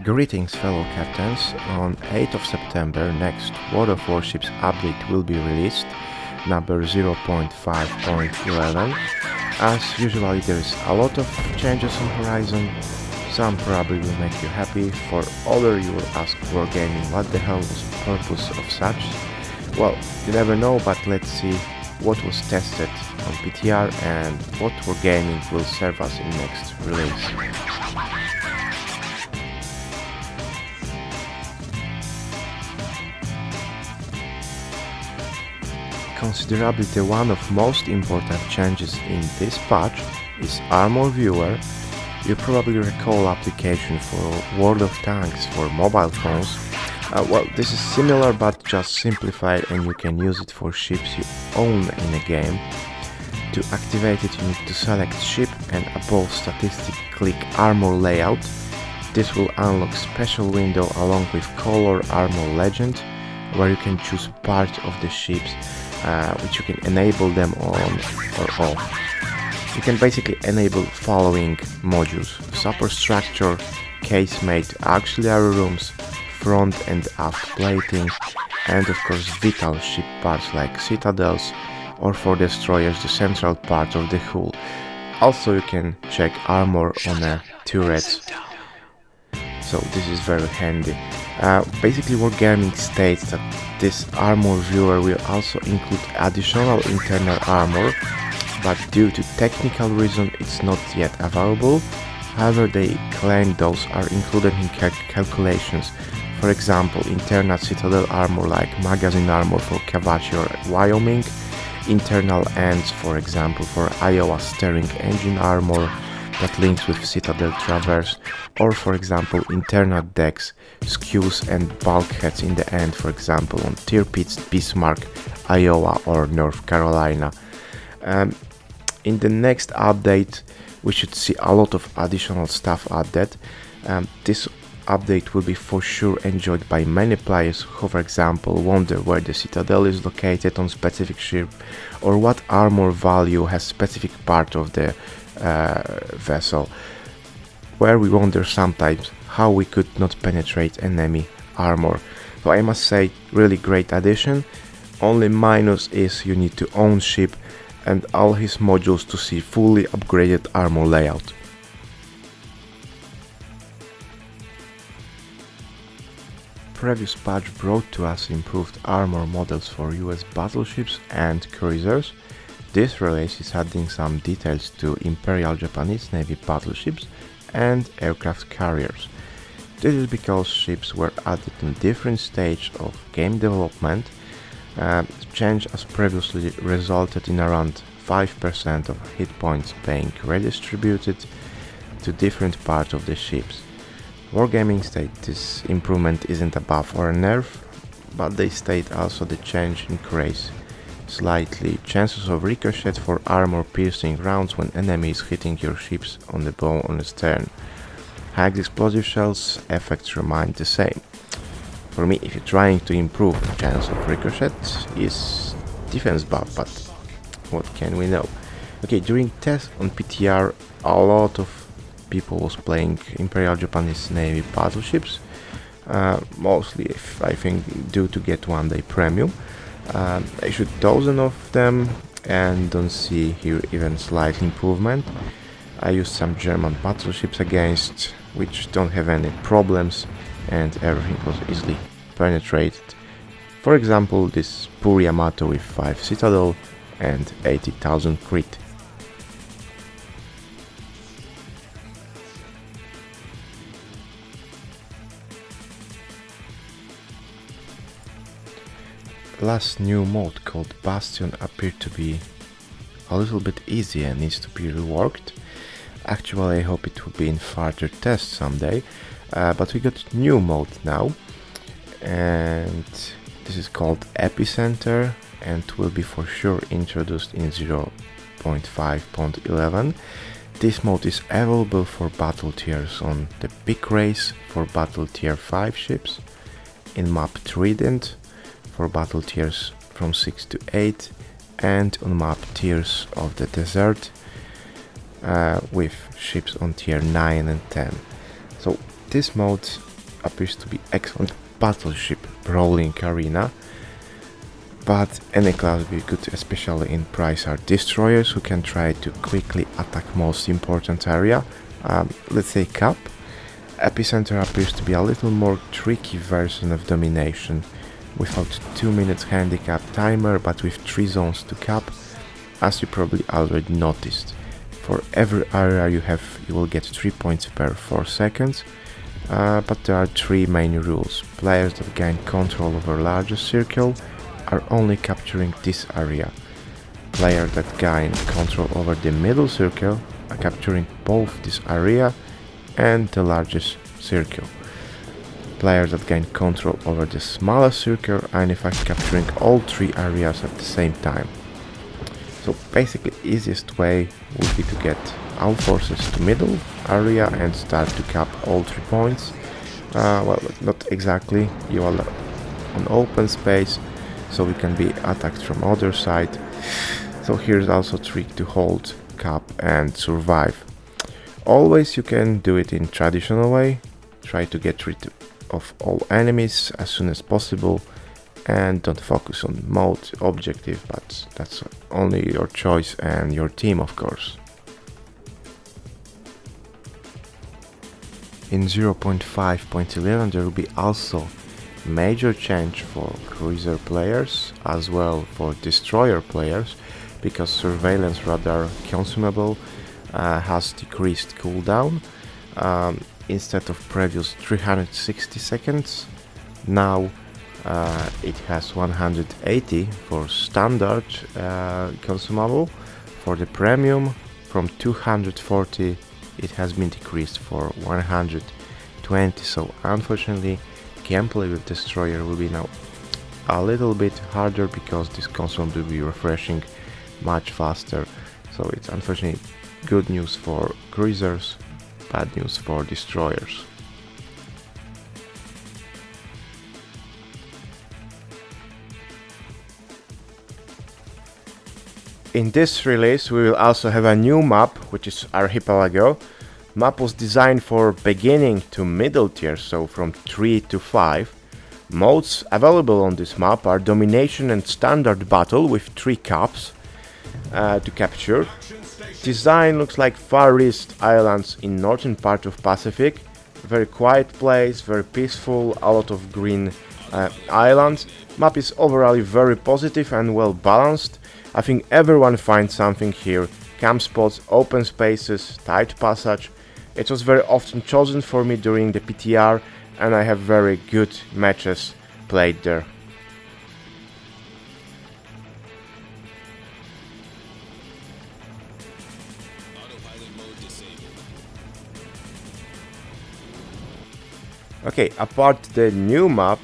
Greetings fellow captains, on 8th of September next World of Warships update will be released, number 0.5.11. As usually there is a lot of changes on horizon, some probably will make you happy, for other you will ask Wargaming what the hell was the purpose of such. Well, you never know, but let's see what was tested on PTR and what Wargaming will serve us in next release. Considerably one of most important changes in this patch is Armor Viewer. You probably recall application for World of Tanks for mobile phones. Well, this is similar but just simplified, and you can use it for ships you own in a game. To activate it you need to select ship and above statistic click Armor Layout. This will unlock special window along with Color Armor Legend, where you can choose part of the ships which you can enable them on or off. You can basically enable following modules: superstructure, casemate, auxiliary rooms, front and aft plating, and of course vital ship parts like citadels, or for destroyers the central part of the hull. Also you can check armor on a turret, so this is very handy. Basically Wargaming states that this armor viewer will also include additional internal armor, but due to technical reason it's not yet available. However, they claim those are included in calculations. For example, internal citadel armor like magazine armor for Cavachi or Wyoming, internal ends for example for Iowa steering engine armor that links with citadel traverse, or for example internal decks, skews and bulkheads in the end, for example on Tirpitz, Bismarck, Iowa or North Carolina. In the next update we should see a lot of additional stuff added. This update will be for sure enjoyed by many players who, for example, wonder where the citadel is located on specific ship, or what armor value has specific part of the vessel, where we wonder sometimes how we could not penetrate enemy armor. So I must say, really great addition. Only minus is you need to own ship and all his modules to see fully upgraded armor layout. Previous patch brought to us improved armor models for US battleships and cruisers. This release is adding some details to Imperial Japanese Navy battleships and aircraft carriers. This is because ships were added in different stage of game development. Change as previously resulted in around 5% of hit points being redistributed to different parts of the ships. Wargaming state this improvement isn't a buff or a nerf, but they state also the change increase slightly chances of ricochet for armor piercing rounds when enemy is hitting your ships on the bow on the stern. Hacked explosive shells effects remain the same. For me, if you're trying to improve chance of ricochet is defense buff, but what can we know? Okay, during tests on PTR a lot of people was playing Imperial Japanese Navy battleships, mostly I think due to get one day premium. I shoot dozen of them and don't see here even slight improvement. I used some German battleships against, which don't have any problems, and everything was easily penetrated. For example, this poor Yamato with 5 citadel and 80,000 crit. Last new mode called Bastion appeared to be a little bit easy and needs to be reworked. Actually I hope it will be in further tests someday, but we got new mode now, and this is called Epicenter and will be for sure introduced in 0.5.11. This mode is available for battle tiers on the big race for battle tier 5 ships, in map Trident for battle tiers from 6 to 8, and on map tiers of the desert with ships on tier 9 and 10. So this mode appears to be excellent battleship brawling arena, but any class would be good, especially in price, are destroyers who can try to quickly attack most important area, let's say cap. Epicenter appears to be a little more tricky version of domination, without 2 minutes handicap timer but with 3 zones to cap, as you probably already noticed. For every area you have, you will get 3 points per 4 seconds, but there are 3 main rules. Players that gain control over largest circle are only capturing this area. Players that gain control over the middle circle are capturing both this area and the largest circle. Players that gain control over the smallest circle are in fact capturing all 3 areas at the same time. So basically easiest way would be to get all forces to middle area and start to cap all 3 points. Well, not exactly, you are on open space, so we can be attacked from other side. So here's also a trick to hold, cap and survive. Always you can do it in traditional way, try to get rid of all enemies as soon as possible and don't focus on mode objective, but that's only your choice and your team, of course. In 0.5.11 there will be also major change for cruiser players as well for destroyer players, because surveillance radar consumable has decreased cooldown. Instead of previous 360 seconds, now it has 180 for standard consumable. For the premium, from 240 it has been decreased for 120, so unfortunately gameplay with destroyer will be now a little bit harder because this consumable will be refreshing much faster. So it's unfortunately good news for cruisers, bad news for destroyers. In this release we will also have a new map, which is Archipelago. Map was designed for beginning to middle tier, so from 3 to 5. Modes available on this map are domination and standard battle with 3 caps to capture. Design looks like Far East Islands in northern part of Pacific. Very quiet place, very peaceful, a lot of green islands. Map is overall very positive and well balanced. I think everyone finds something here. Camp spots, open spaces, tight passage. It was very often chosen for me during the PTR and I have very good matches played there. Okay, apart the new map,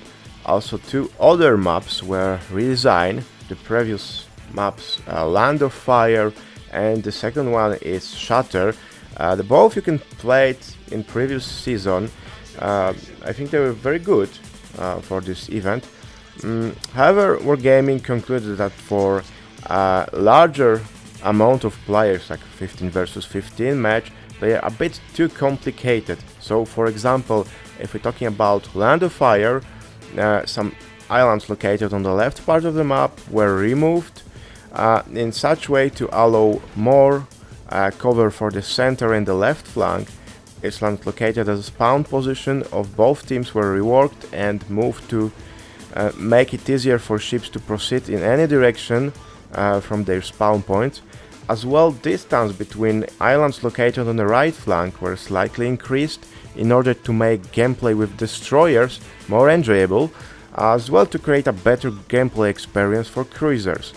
also 2 other maps were redesigned. The previous maps, Land of Fire, and the second one is Shatter. The both you can play it in previous season. I think they were very good for this event. However, Wargaming concluded that for a larger amount of players, like 15 versus 15 match, they are a bit too complicated. So for example, if we're talking about Land of Fire, some islands located on the left part of the map were removed in such way to allow more cover for the center and the left flank. Islands located as a spawn position of both teams were reworked and moved to make it easier for ships to proceed in any direction from their spawn points. As well, distance between islands located on the right flank were slightly increased in order to make gameplay with destroyers more enjoyable, as well to create a better gameplay experience for cruisers.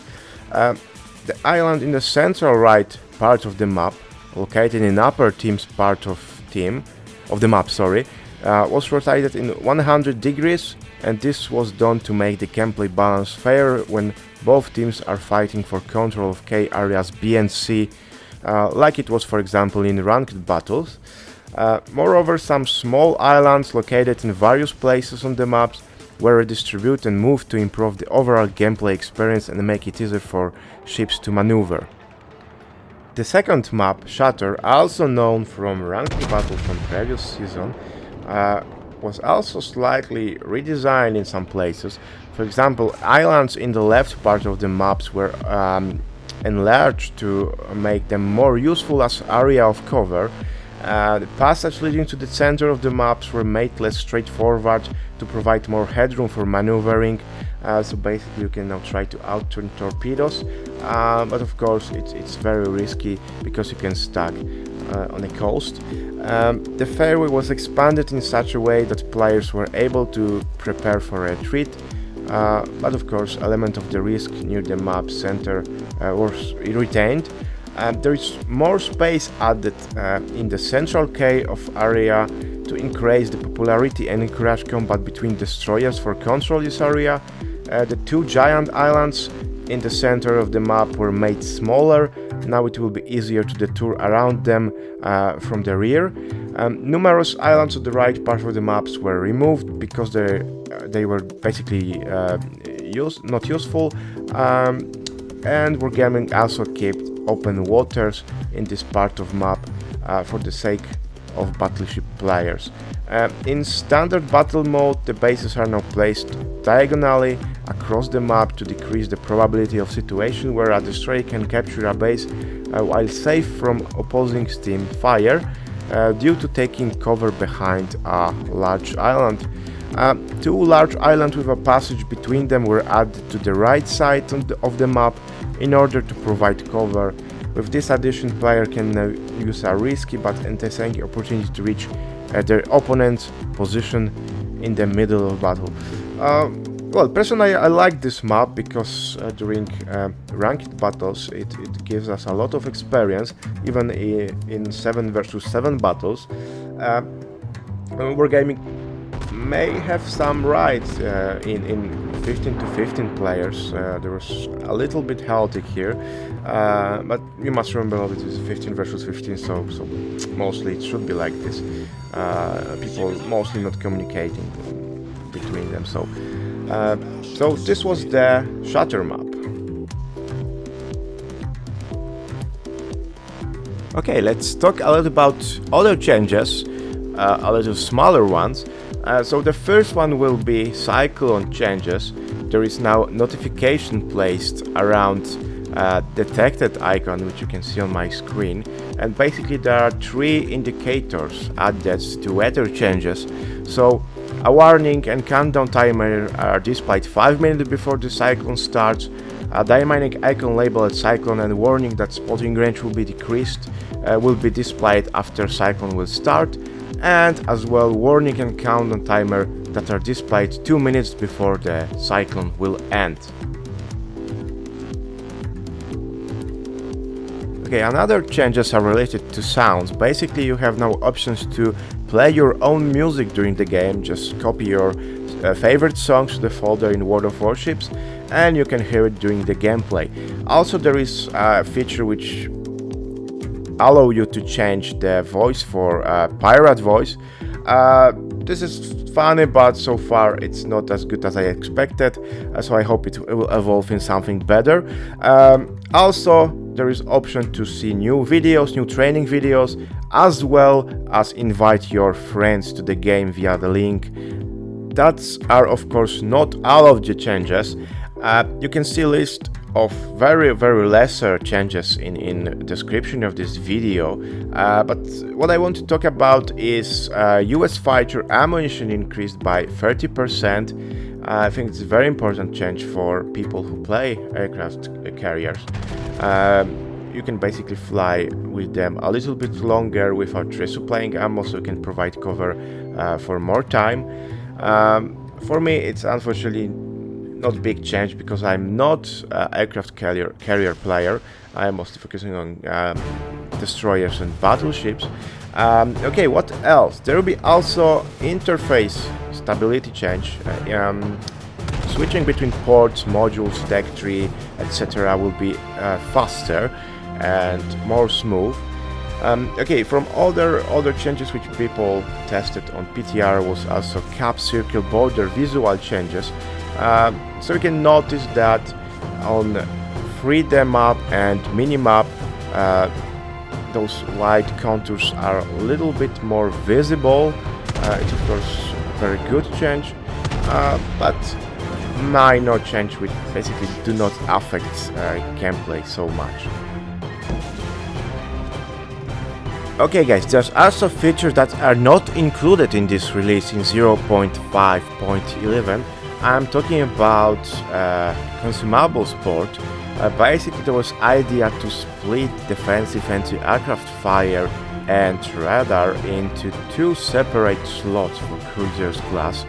The island in the central right part of the map, located in upper team's part of the map, was rotated in 100 degrees, and this was done to make the gameplay balance fair when both teams are fighting for control of key areas B and C, like it was for example in ranked battles. Moreover, some small islands located in various places on the maps were redistributed and moved to improve the overall gameplay experience and make it easier for ships to maneuver. The second map, Shatter, also known from ranked battle from previous season, was also slightly redesigned in some places. For example, islands in the left part of the maps were enlarged to make them more useful as area of cover. The passages leading to the center of the maps were made less straightforward to provide more headroom for maneuvering. So basically you can now try to outturn torpedoes, but of course it's very risky because you can stuck on the coast. The fairway was expanded in such a way that players were able to prepare for a retreat, but of course element of the risk near the map center was retained. There is more space added in the central K of area to increase the popularity and encourage combat between destroyers for control this area. The two giant islands in the center of the map were made smaller. Now it will be easier to detour around them from the rear. Numerous islands on the right part of the maps were removed because they were basically not useful, and Wargaming also kept open waters in this part of map for the sake of battleship players. In standard battle mode, the bases are now placed diagonally across the map to decrease the probability of situation where a destroyer can capture a base while safe from opposing steam fire due to taking cover behind a large island. Two large islands with a passage between them were added to the right side of the map in order to provide cover. With this addition, player can now use a risky but enticing opportunity to reach their opponent's position in the middle of battle. Well, personally I like this map because during ranked battles it gives us a lot of experience, even in 7 versus 7 battles. Wargaming may have some rights in 15 to 15 players. There was a little bit chaotic here, but you must remember that it is 15 versus 15, so mostly it should be like this. People mostly not communicating between them. So this was the Shatter map. Okay, let's talk a little about other changes, a little smaller ones. So the first one will be cyclone changes. There is now notification placed around detected icon, which you can see on my screen, and basically there are 3 indicators added to weather changes. So a warning and countdown timer are displayed 5 minutes before the cyclone starts. A dynamic icon labeled cyclone and warning that spotting range will be decreased will be displayed after cyclone will start, and as well warning and countdown timer that are displayed 2 minutes before the cyclone will end. Okay, another changes are related to sounds. Basically you have now options to play your own music during the game. Just copy your favorite songs to the folder in World of Warships and you can hear it during the gameplay. Also there is a feature which allow you to change the voice for pirate voice. This is funny, but so far it's not as good as I expected, so I hope it will evolve in something better. Also there is option to see new videos, new training videos, as well as invite your friends to the game via the link. That are of course not all of the changes. You can see a list of very lesser changes in description of this video, but what I want to talk about is US fighter ammunition increased by 30%. I think it's a very important change for people who play aircraft carriers. You can basically fly with them a little bit longer without resupplying ammo, so you can provide cover for more time. For me it's unfortunately not a big change because I'm not aircraft carrier player. I am mostly focusing on destroyers and battleships. Okay, what else? There will be also interface stability change. Switching between ports, modules, tech tree, etc. will be faster and more smooth. Okay, from other changes which people tested on PTR was also cap, circle, border, visual changes. So you can notice that on 3D map and minimap those white contours are a little bit more visible. It's of course very good change, but minor change which basically do not affect gameplay so much. Okay guys, there's also features that are not included in this release in 0.5.11. I'm talking about consumables port. Basically there was idea to split defensive anti-aircraft fire and radar into two separate slots for cruisers class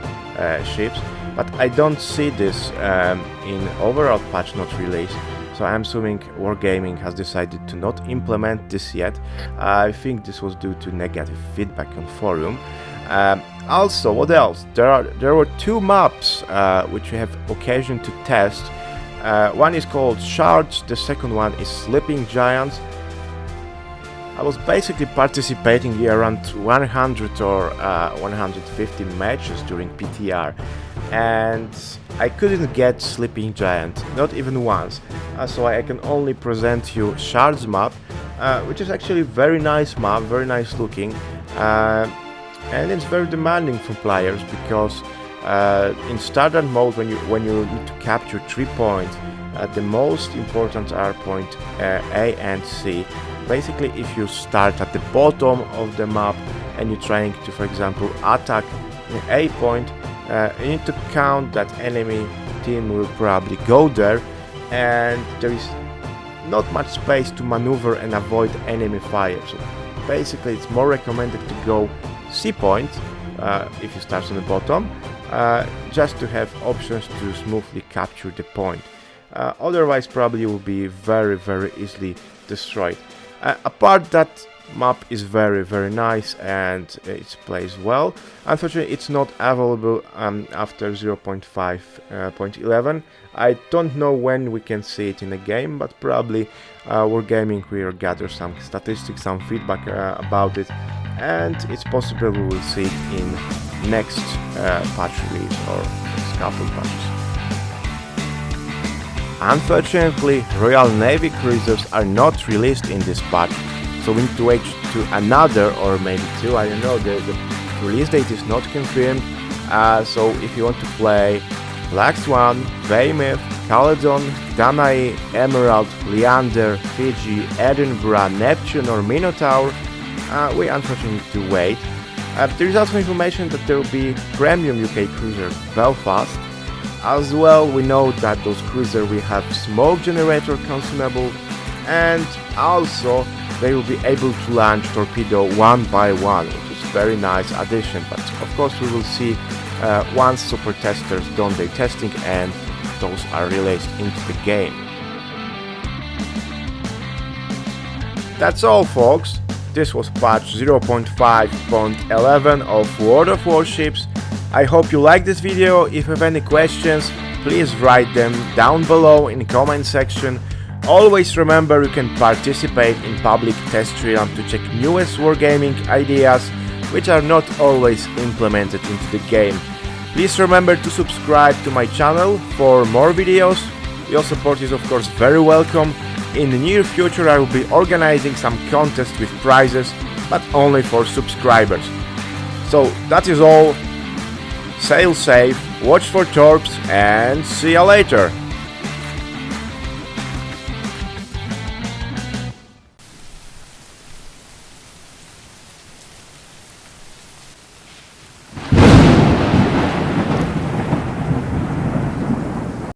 ships, but I don't see this in overall patch not released. So I'm assuming Wargaming has decided to not implement this yet. I think this was due to negative feedback on forum. Also, what else? There were two maps which we have occasion to test. One is called Shards, the second one is Sleeping Giants. I was basically participating in around 100 or 150 matches during PTR, and I couldn't get Sleeping Giant, not even once. So I can only present you Shards map, which is actually very nice map, very nice looking, and it's very demanding for players because in standard mode, when you need to capture 3 points, the most important are point A and C. Basically, if you start at the bottom of the map and you're trying to, for example, attack an A point, you need to count that enemy team will probably go there, and there is not much space to maneuver and avoid enemy fire. So basically it's more recommended to go C point if you start on the bottom, just to have options to smoothly capture the point. Otherwise probably you will be very easily destroyed. Apart that map is very nice and it plays well. Unfortunately it's not available after 0.5.11. I don't know when we can see it in the game, but probably Wargaming will gather some statistics, some feedback about it, and it's possible we will see it in next patch release or next couple patches. Unfortunately, Royal Navy cruisers are not released in this patch, so we need to wait to another or maybe two, I don't know, the release date is not confirmed. So if you want to play Black Swan, Weymouth, Caledon, Danae, Emerald, Leander, Fiji, Edinburgh, Neptune or Minotaur, we unfortunately need to wait. There is also information that there will be premium UK cruiser Belfast. As well, we know that those cruisers will have smoke generator consumable, and also they will be able to launch torpedo one by one, which is very nice addition. But of course we will see once super testers done their testing and those are released into the game. That's all folks, this was patch 0.5.11 of World of Warships. I hope you like this video. If you have any questions, please write them down below in the comment section. Always remember you can participate in public test realm to check newest wargaming ideas which are not always implemented into the game. Please remember to subscribe to my channel for more videos. Your support is of course very welcome. In the near future I will be organizing some contests with prizes, but only for subscribers. So that is all. Sail safe, watch for torps, and see ya later!